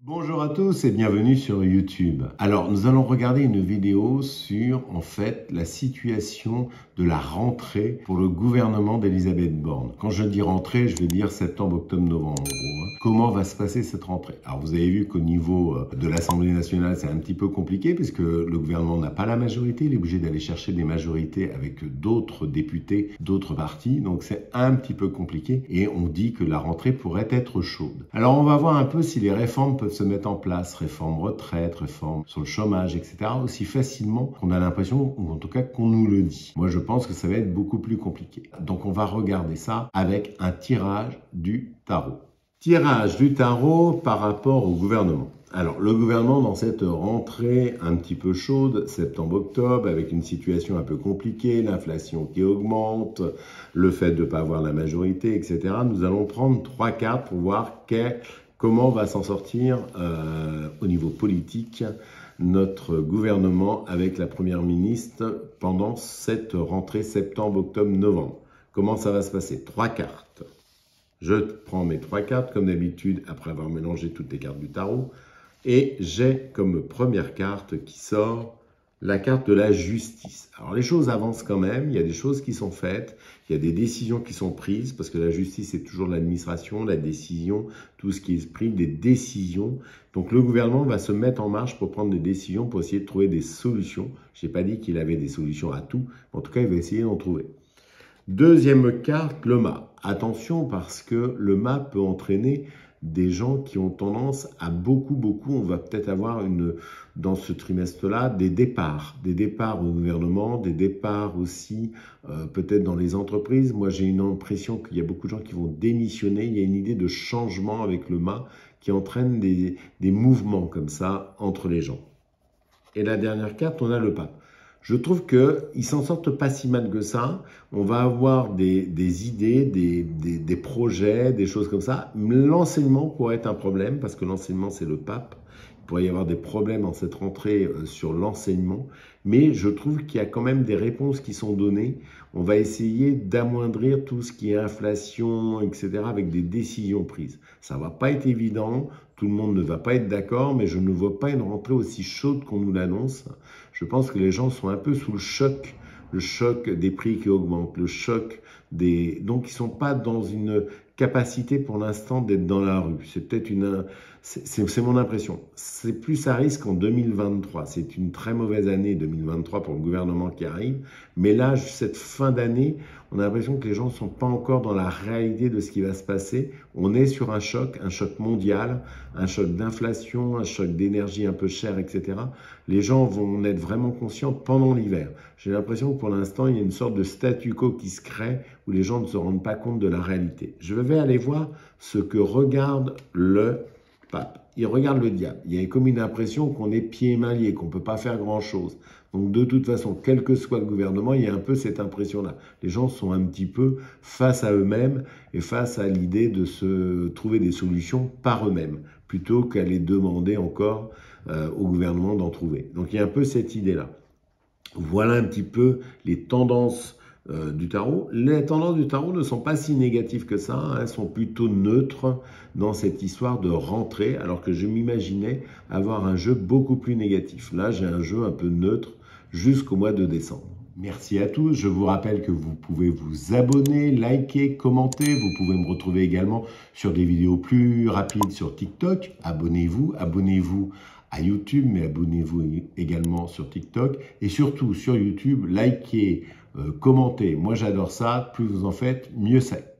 Bonjour à tous et bienvenue sur YouTube. Alors, nous allons regarder une vidéo sur, en fait, la situation de la rentrée pour le gouvernement d'Elisabeth Borne. Quand je dis rentrée, je vais dire septembre, octobre, novembre, en gros. Comment va se passer cette rentrée? Alors, vous avez vu qu'au niveau de l'Assemblée nationale, c'est un petit peu compliqué puisque le gouvernement n'a pas la majorité. Il est obligé d'aller chercher des majorités avec d'autres députés, d'autres partis. Donc, c'est un petit peu compliqué et on dit que la rentrée pourrait être chaude. Alors, on va voir un peu si les réformes peuvent se mettre en place, réforme retraite, réforme sur le chômage, etc., aussi facilement qu'on a l'impression, ou en tout cas qu'on nous le dit. Moi, je pense que ça va être beaucoup plus compliqué. Donc, on va regarder ça avec un tirage du tarot. Tirage du tarot par rapport au gouvernement. Alors, le gouvernement, dans cette rentrée un petit peu chaude, septembre-octobre, avec une situation un peu compliquée, l'inflation qui augmente, le fait de ne pas avoir la majorité, etc., nous allons prendre 3 cartes pour voir comment va s'en sortir au niveau politique notre gouvernement avec la Première ministre pendant cette rentrée septembre, octobre, novembre. Comment ça va se passer? 3 cartes. Je prends mes 3 cartes, comme d'habitude, après avoir mélangé toutes les cartes du tarot. Et j'ai comme première carte qui sort la carte de la justice. Alors les choses avancent quand même, il y a des choses qui sont faites, il y a des décisions qui sont prises, parce que la justice c'est toujours l'administration, la décision, tout ce qui est pris, des décisions. Donc le gouvernement va se mettre en marche pour prendre des décisions, pour essayer de trouver des solutions. Je n'ai pas dit qu'il avait des solutions à tout, mais en tout cas il va essayer d'en trouver. Deuxième carte, le mât. Attention parce que le mât peut entraîner des gens qui ont tendance à beaucoup, on va peut-être avoir dans ce trimestre-là des départs au gouvernement, des départs aussi peut-être dans les entreprises. Moi, j'ai une impression qu'il y a beaucoup de gens qui vont démissionner. Il y a une idée de changement avec le mât qui entraîne des mouvements comme ça entre les gens. Et la dernière carte, on a le pape. Je trouve qu'ils s'en sortent pas si mal que ça. On va avoir des idées, des projets, des choses comme ça. L'enseignement pourrait être un problème parce que l'enseignement, c'est le pape. Il pourrait y avoir des problèmes en cette rentrée sur l'enseignement. Mais je trouve qu'il y a quand même des réponses qui sont données. On va essayer d'amoindrir tout ce qui est inflation, etc. avec des décisions prises. Ça va pas être évident. Tout le monde ne va pas être d'accord, mais je ne vois pas une rentrée aussi chaude qu'on nous l'annonce. Je pense que les gens sont un peu sous le choc des prix qui augmentent, le choc des... Donc, ils ne sont pas dans une capacité pour l'instant d'être dans la rue. C'est peut-être c'est mon impression. C'est plus à risque en 2023. C'est une très mauvaise année 2023 pour le gouvernement qui arrive. Mais là, cette fin d'année, on a l'impression que les gens ne sont pas encore dans la réalité de ce qui va se passer. On est sur un choc mondial, un choc d'inflation, un choc d'énergie un peu cher, etc. Les gens vont en être vraiment conscients pendant l'hiver. J'ai l'impression que pour l'instant, il y a une sorte de statu quo qui se crée où les gens ne se rendent pas compte de la réalité. Je vais aller voir ce que regarde le pape. Il regarde le diable. Il y a comme une impression qu'on est pieds et mains liés, qu'on ne peut pas faire grand-chose. Donc de toute façon, quel que soit le gouvernement, il y a un peu cette impression-là. Les gens sont un petit peu face à eux-mêmes et face à l'idée de se trouver des solutions par eux-mêmes, plutôt qu'à les demander encore au gouvernement d'en trouver. Donc il y a un peu cette idée-là. Voilà un petit peu les tendances du tarot. Les tendances du tarot ne sont pas si négatives que ça, hein, elles sont plutôt neutres dans cette histoire de rentrée, alors que je m'imaginais avoir un jeu beaucoup plus négatif. Là, j'ai un jeu un peu neutre jusqu'au mois de décembre. Merci à tous. Je vous rappelle que vous pouvez vous abonner, liker, commenter. Vous pouvez me retrouver également sur des vidéos plus rapides sur TikTok. Abonnez-vous à YouTube, mais abonnez-vous également sur TikTok. Et surtout sur YouTube, likez, commentez. Moi, j'adore ça. Plus vous en faites, mieux c'est.